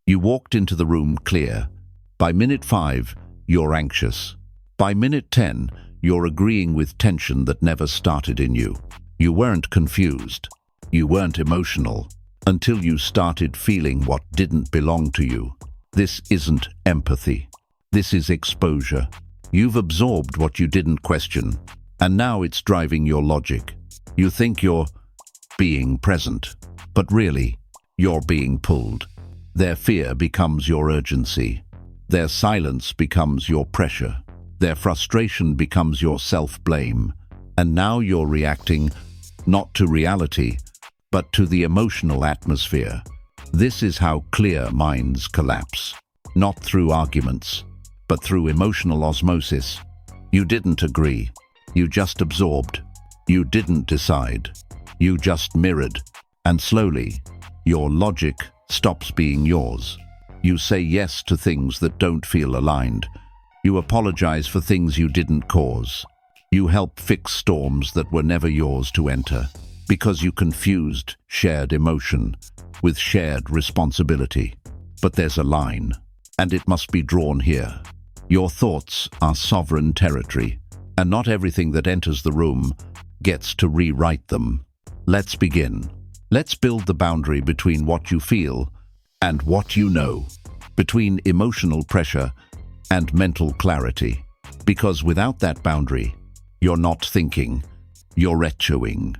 You walked into the room clear. By minute 5, you're anxious. By minute 10, you're agreeing with tension that never started in you. You weren't confused. You weren't emotional. Until you started feeling what didn't belong to you. This isn't empathy. This is exposure. You've absorbed what you didn't question, and now it's driving your logic. You think you're being present, but really, you're being pulled. Their fear becomes your urgency. Their silence becomes your pressure. Their frustration becomes your self-blame. And now you're reacting not to reality, but to the emotional atmosphere. This is how clear minds collapse. Not through arguments, but through emotional osmosis. You didn't agree. You just absorbed. You didn't decide. You just mirrored. And slowly, your logic stops being yours. You say yes to things that don't feel aligned. You apologize for things you didn't cause. You help fix storms that were never yours to enter, because you confused shared emotion with shared responsibility. But there's a line, and it must be drawn here. Your thoughts are sovereign territory, and not everything that enters the room gets to rewrite them. Let's begin. Let's build the boundary between what you feel and what you know, between emotional pressure and mental clarity. Because without that boundary, you're not thinking, you're echoing.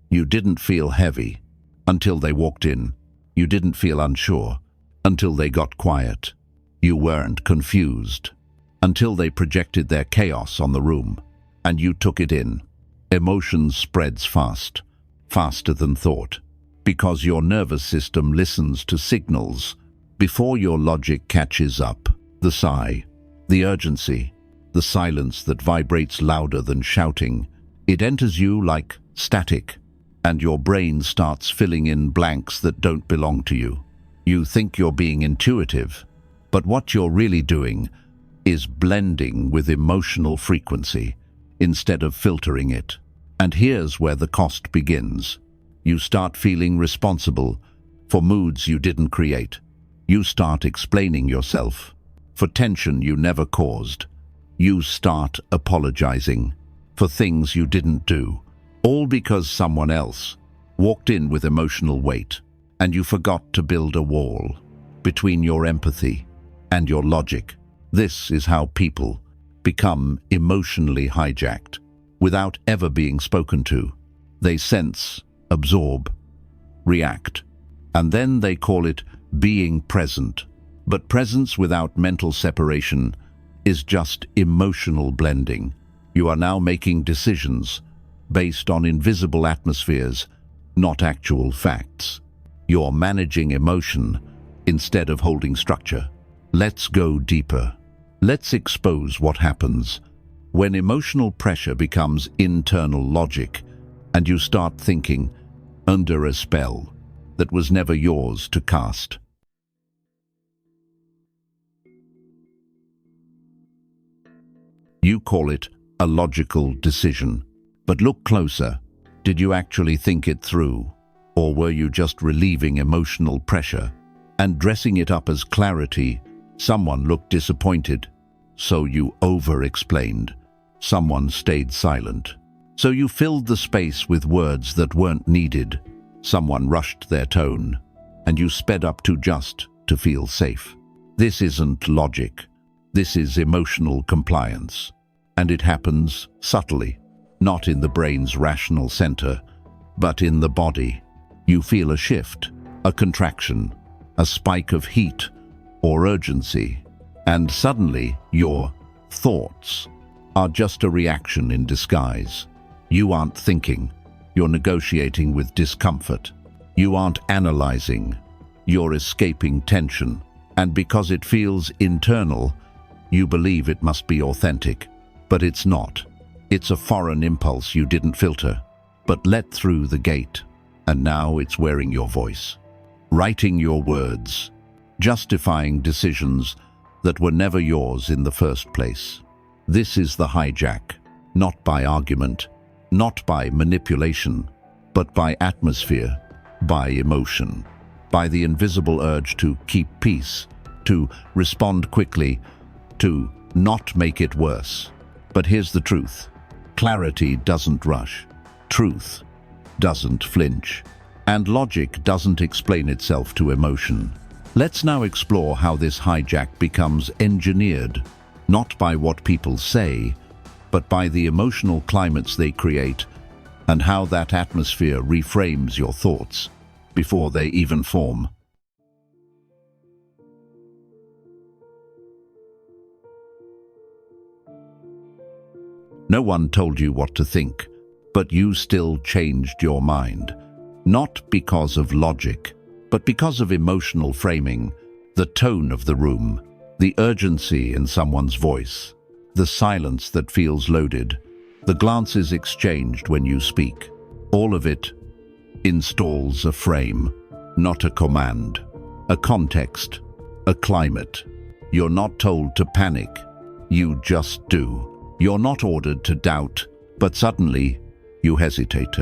You didn't feel heavy until they walked in. You didn't feel unsure until they got quiet. You weren't confused until they projected their chaos on the room, and you took it in. Emotion spreads fast, faster than thought, because your nervous system listens to signals before your logic catches up. The sigh, the urgency, the silence that vibrates louder than shouting. It enters you like static, and your brain starts filling in blanks that don't belong to you. You think you're being intuitive, but what you're really doing is blending with emotional frequency instead of filtering it. And here's where the cost begins. You start feeling responsible for moods you didn't create. You start explaining yourself for tension you never caused. You start apologizing for things you didn't do, all because someone else walked in with emotional weight, and you forgot to build a wall between your empathy and your logic. This is how people become emotionally hijacked without ever being spoken to. They sense, absorb, react, and then they call it being present. But presence without mental separation is just emotional blending. You are now making decisions based on invisible atmospheres, not actual facts. You're managing emotion instead of holding structure. Let's go deeper. Let's expose what happens when emotional pressure becomes internal logic and you start thinking under a spell that was never yours to cast. You call it a logical decision. But look closer. Did you actually think it through? Or were you just relieving emotional pressure and dressing it up as clarity? Someone looked disappointed, so you over-explained. Someone stayed silent, so you filled the space with words that weren't needed. Someone rushed their tone, and you sped up too just to feel safe. This isn't logic. This is emotional compliance. And it happens subtly, not in the brain's rational center, but in the body. You feel a shift, a contraction, a spike of heat or urgency, and suddenly your thoughts are just a reaction in disguise. You aren't thinking, you're negotiating with discomfort. You aren't analyzing, you're escaping tension. And because it feels internal, you believe it must be authentic. But it's not. It's a foreign impulse you didn't filter, but let through the gate. And now it's wearing your voice, writing your words, justifying decisions that were never yours in the first place. This is the hijack, not by argument, not by manipulation, but by atmosphere, by emotion, by the invisible urge to keep peace, to respond quickly, to not make it worse. But here's the truth. Clarity doesn't rush. Truth doesn't flinch. And logic doesn't explain itself to emotion. Let's now explore how this hijack becomes engineered, not by what people say, but by the emotional climates they create, and how that atmosphere reframes your thoughts before they even form. No one told you what to think, but you still changed your mind. Not because of logic, but because of emotional framing, the tone of the room, the urgency in someone's voice, the silence that feels loaded, the glances exchanged when you speak. All of it installs a frame, not a command, a context, a climate. You're not told to panic, you just do. You're not ordered to doubt, but suddenly you hesitate.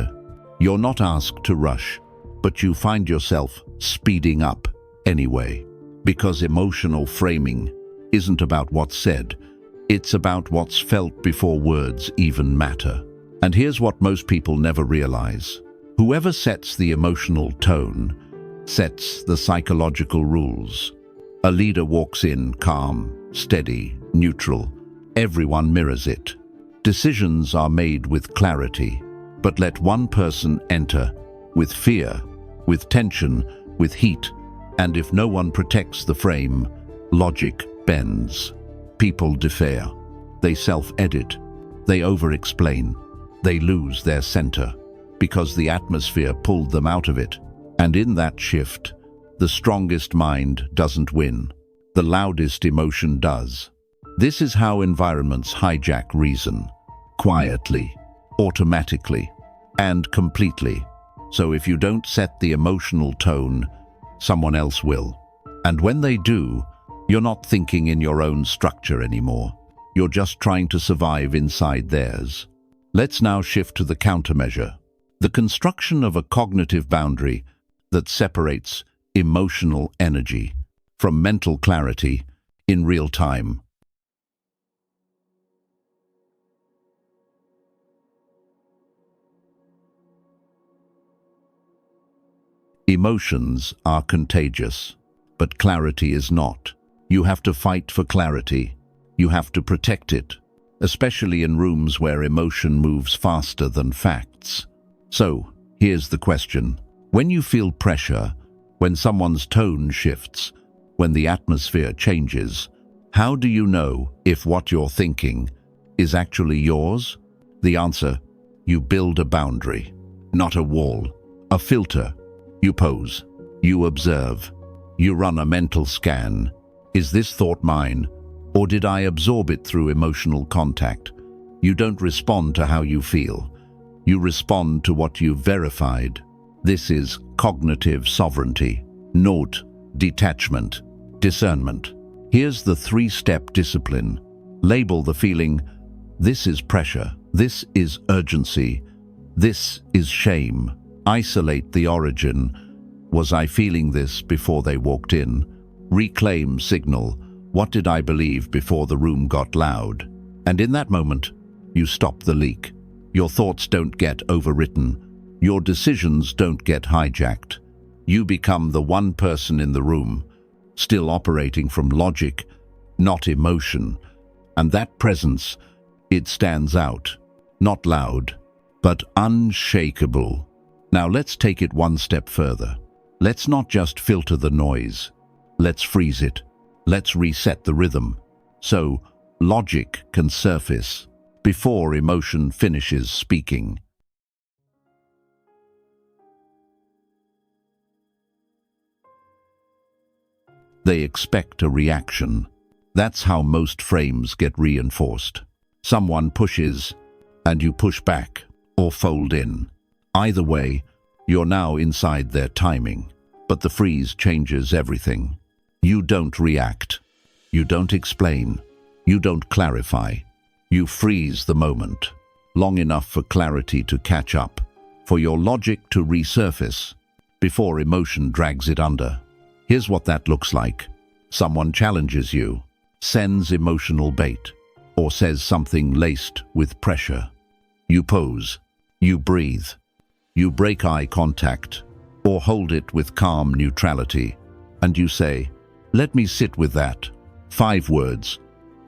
You're not asked to rush, but you find yourself speeding up anyway. Because emotional framing isn't about what's said, it's about what's felt before words even matter. And here's what most people never realize. Whoever sets the emotional tone sets the psychological rules. A leader walks in calm, steady, neutral. Everyone mirrors it. Decisions are made with clarity, but let one person enter with fear, with tension, with heat, and if no one protects the frame, logic bends. People defer. They self-edit. They over-explain. They lose their center because the atmosphere pulled them out of it. And in that shift, the strongest mind doesn't win. The loudest emotion does. This is how environments hijack reason. Quietly, automatically, and completely. So if you don't set the emotional tone, someone else will. And when they do, you're not thinking in your own structure anymore. You're just trying to survive inside theirs. Let's now shift to the countermeasure. The construction of a cognitive boundary that separates emotional energy from mental clarity in real time. Emotions are contagious, but clarity is not. You have to fight for clarity. You have to protect it, especially in rooms where emotion moves faster than facts. So, here's the question. When you feel pressure, when someone's tone shifts, when the atmosphere changes, how do you know if what you're thinking is actually yours? The answer: you build a boundary, not a wall, a filter. You pause, you observe, you run a mental scan. Is this thought mine, or did I absorb it through emotional contact? You don't respond to how you feel. You respond to what you've verified. This is cognitive sovereignty. Note: detachment, discernment. Here's the three-step discipline. Label the feeling. This is pressure. This is urgency. This is shame. Isolate the origin. Was I feeling this before they walked in? Reclaim signal. What did I believe before the room got loud? And in that moment, you stop the leak. Your thoughts don't get overwritten. Your decisions don't get hijacked. You become the one person in the room, still operating from logic, not emotion. And that presence, it stands out. Not loud, but unshakable. Now let's take it one step further. Let's not just filter the noise. Let's freeze it. Let's reset the rhythm, so logic can surface before emotion finishes speaking. They expect a reaction. That's how most frames get reinforced. Someone pushes, and you push back, or fold in. Either way, you're now inside their timing. But the freeze changes everything. You don't react. You don't explain. You don't clarify. You freeze the moment. long enough for clarity to catch up, for your logic to resurface, before emotion drags it under. Here's what that looks like. Someone challenges you, sends emotional bait, or says something laced with pressure. You pose, you breathe, you break eye contact, or hold it with calm neutrality, and you say, "Let me sit with that." 5 words,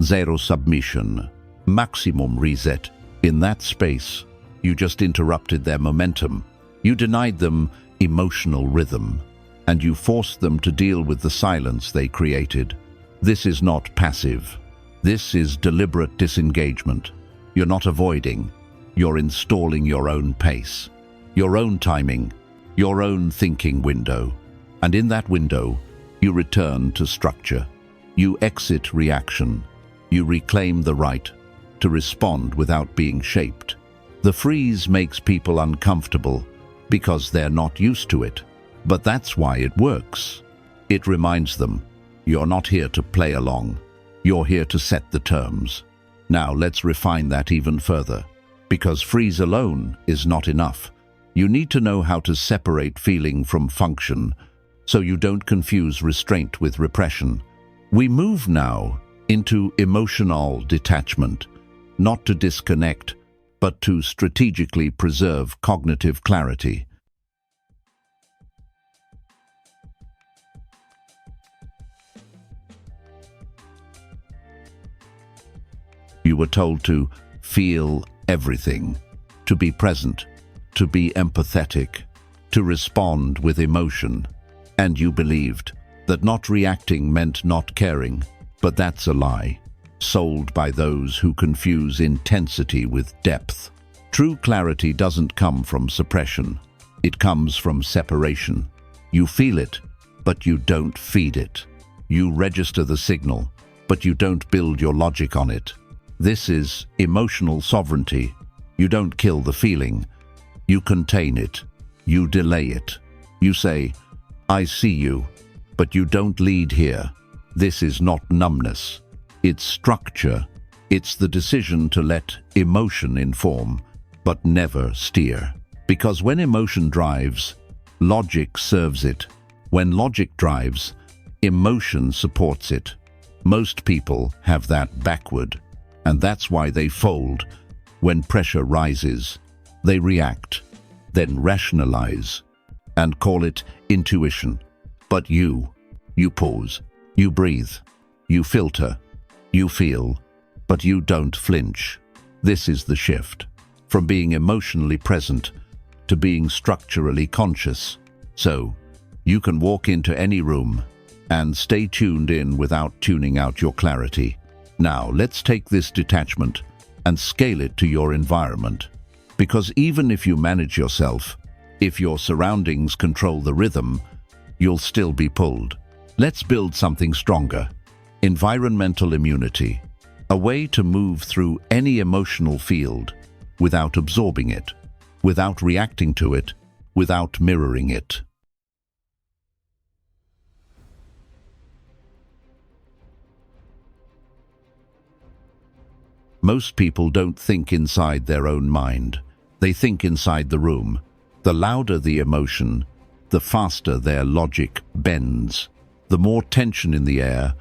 zero submission, maximum reset. In that space, you just interrupted their momentum. You denied them emotional rhythm, and you forced them to deal with the silence they created. This is not passive. This is deliberate disengagement. You're not avoiding. You're installing your own pace, your own timing, your own thinking window. And in that window, you return to structure. You exit reaction. You reclaim the right to respond without being shaped. The freeze makes people uncomfortable because they're not used to it. But that's why it works. It reminds them, you're not here to play along. You're here to set the terms. Now let's refine that even further. Because freeze alone is not enough. You need to know how to separate feeling from function, so you don't confuse restraint with repression. We move now into emotional detachment, not to disconnect, but to strategically preserve cognitive clarity. You were told to feel everything, to be present, to be empathetic, to respond with emotion. And you believed that not reacting meant not caring, but that's a lie, sold by those who confuse intensity with depth. True clarity doesn't come from suppression. It comes from separation. You feel it, but you don't feed it. You register the signal, but you don't build your logic on it. This is emotional sovereignty. You don't kill the feeling. You contain it. You delay it. You say, "I see you," but you don't lead here. This is not numbness. It's structure. It's the decision to let emotion inform, but never steer. Because when emotion drives, logic serves it. When logic drives, emotion supports it. Most people have that backward. And that's why they fold. When pressure rises, they react, then rationalize, and call it intuition. But you pause, you breathe, you filter, you feel, but you don't flinch. This is the shift, from being emotionally present to being structurally conscious. So, you can walk into any room and stay tuned in without tuning out your clarity. Now, let's take this detachment and scale it to your environment. Because even if you manage yourself, if your surroundings control the rhythm, you'll still be pulled. Let's build something stronger. Environmental immunity. A way to move through any emotional field without absorbing it, without reacting to it, without mirroring it. Most people don't think inside their own mind. They think inside the room. The louder the emotion, the faster their logic bends. The more tension in the air,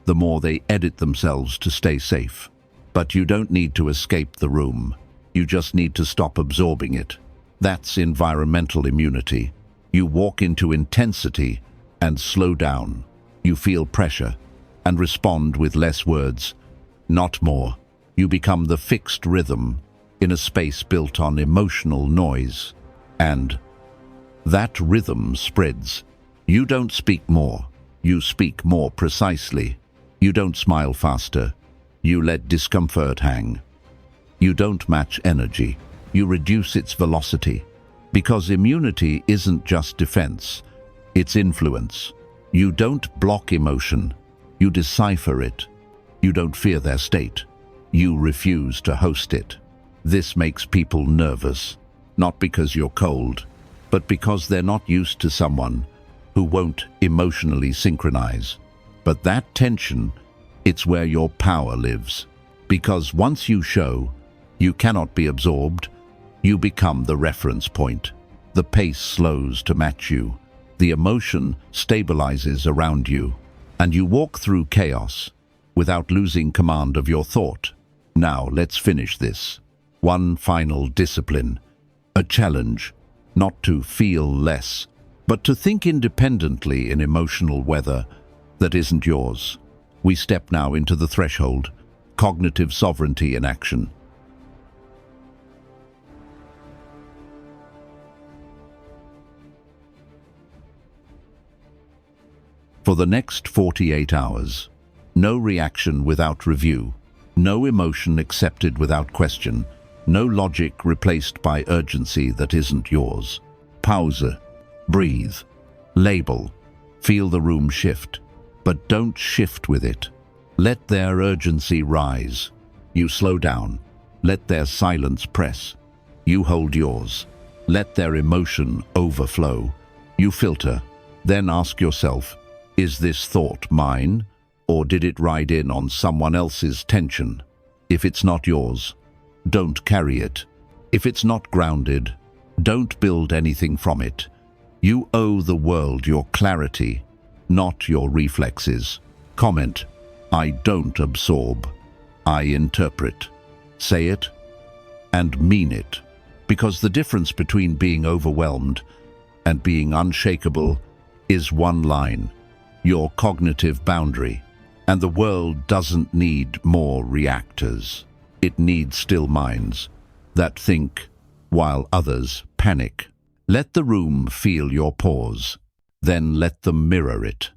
the more they edit themselves to stay safe. But you don't need to escape the room. You just need to stop absorbing it. That's environmental immunity. You walk into intensity and slow down. You feel pressure and respond with less words, not more. You become the fixed rhythm in a space built on emotional noise. And that rhythm spreads. You don't speak more. You speak more precisely. You don't smile faster. You let discomfort hang. You don't match energy. You reduce its velocity. Because immunity isn't just defense. It's influence. You don't block emotion. You decipher it. You don't fear their state. You refuse to host it. This makes people nervous, not because you're cold, but because they're not used to someone who won't emotionally synchronize. But that tension, it's where your power lives. Because once you show, You cannot be absorbed. You become the reference point. The pace slows to match you. The emotion stabilizes around you, and you walk through chaos without losing command of your thought. Now, let's finish this. One final discipline, a challenge, not to feel less, but to think independently in emotional weather that isn't yours. We step now into the threshold, cognitive sovereignty in action. For the next 48 hours, no reaction without review, no emotion accepted without question, no logic replaced by urgency that isn't yours. Pause, breathe, label, feel the room shift, but don't shift with it. Let their urgency rise. You slow down. Let their silence press. You hold yours. Let their emotion overflow. You filter. Then ask yourself, is this thought mine, or did it ride in on someone else's tension? If it's not yours, don't carry it. If it's not grounded, don't build anything from it. You owe the world your clarity, not your reflexes. Comment, I don't absorb, I interpret. Say it and mean it, because the difference between being overwhelmed and being unshakable is one line, your cognitive boundary. And the world doesn't need more reactors. It needs still minds that think while others panic. Let the room feel your pause, then let them mirror it.